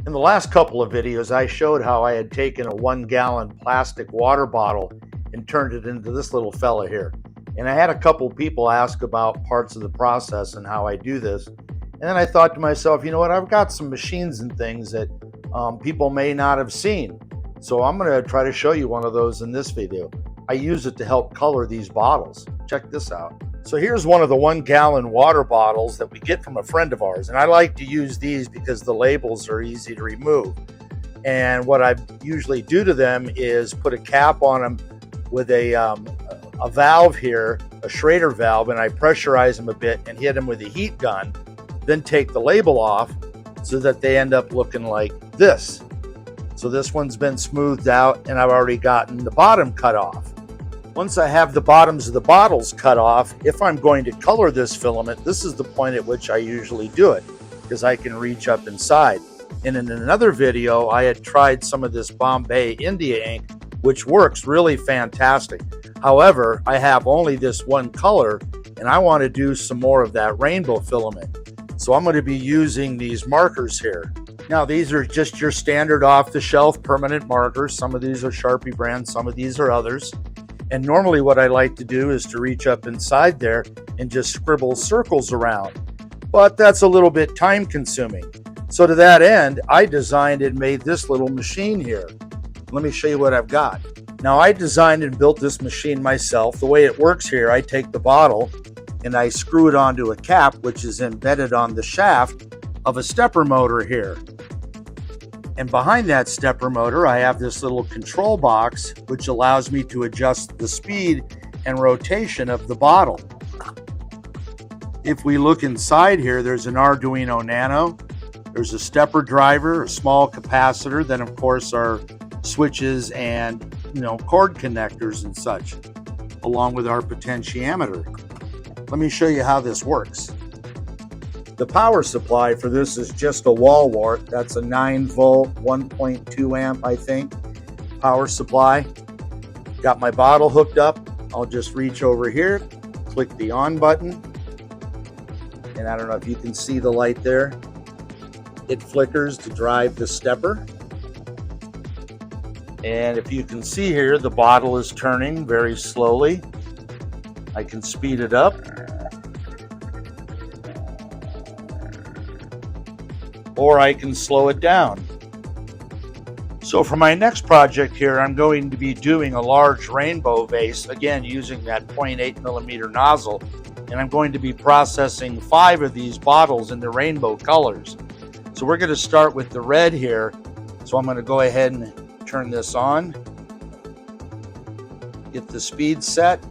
In the last couple of videos, I showed how I had taken a 1-gallon plastic water bottle and turned it into this little fella here. And I had a couple people ask about parts of the process and how I do this. And then I thought to myself, you know what, I've got some machines and things that people may not have seen. So I'm going to try to show you one of those in this video. I use it to help color these bottles. Check this out. So here's one of the 1-gallon water bottles that we get from a friend of ours. And I like to use these because the labels are easy to remove. And what I usually do to them is put a cap on them with a valve here, a Schrader valve, and I pressurize them a bit and hit them with a heat gun, then take the label off so that they end up looking like this. So this one's been smoothed out and I've already gotten the bottom cut off. Once I have the bottoms of the bottles cut off, if I'm going to color this filament, this is the point at which I usually do it because I can reach up inside. And in another video, I had tried some of this Bombay India ink, which works really fantastic. However, I have only this one color and I want to do some more of that rainbow filament. So I'm going to be using these markers here. Now, these are just your standard off-the-shelf permanent markers. Some of these are Sharpie brand, some of these are others. And normally what I like to do is to reach up inside there and just scribble circles around. But that's a little bit time consuming. So to that end, I designed and made this little machine here. Let me show you what I've got. Now, I designed and built this machine myself. The way it works here, I take the bottle and I screw it onto a cap, which is embedded on the shaft of a stepper motor here. And behind that stepper motor, I have this little control box, which allows me to adjust the speed and rotation of the bottle. If we look inside here, there's an Arduino Nano. There's a stepper driver, a small capacitor, then of course our switches and cord connectors and such, along with our potentiometer. Let me show you how this works. The power supply for this is just a wall wart. That's a 9-volt, 1.2 amp, I think, power supply. Got my bottle hooked up. I'll just reach over here, click the on button. And I don't know if you can see the light there. It flickers to drive the stepper. And if you can see here, the bottle is turning very slowly. I can speed it up. Or I can slow it down. So for my next project here, I'm going to be doing a large rainbow vase, again using that 0.8 millimeter nozzle, and I'm going to be processing 5 of these bottles in the rainbow colors. So we're going to start with the red here. So I'm going to go ahead and turn this on, get the speed set.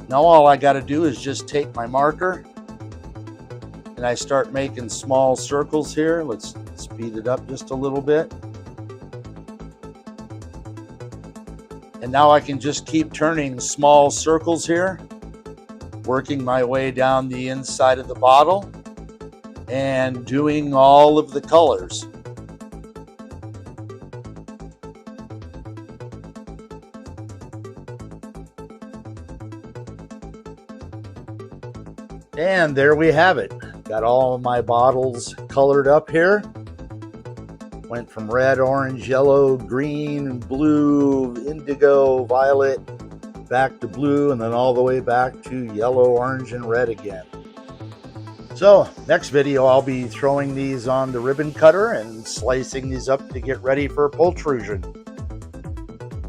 Now all I got to do is just take my marker and I start making small circles here. Let's speed it up just a little bit. And now I can just keep turning small circles here, working my way down the inside of the bottle and doing all of the colors. And there we have it. Got all of my bottles colored up here. Went from red, orange, yellow, green, blue, indigo, violet, back to blue, and then all the way back to yellow, orange, and red again. So next video, I'll be throwing these on the ribbon cutter and slicing these up to get ready for pultrusion.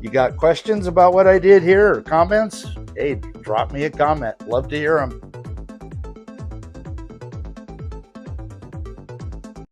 You got questions about what I did here or comments? Hey, drop me a comment. Love to hear them.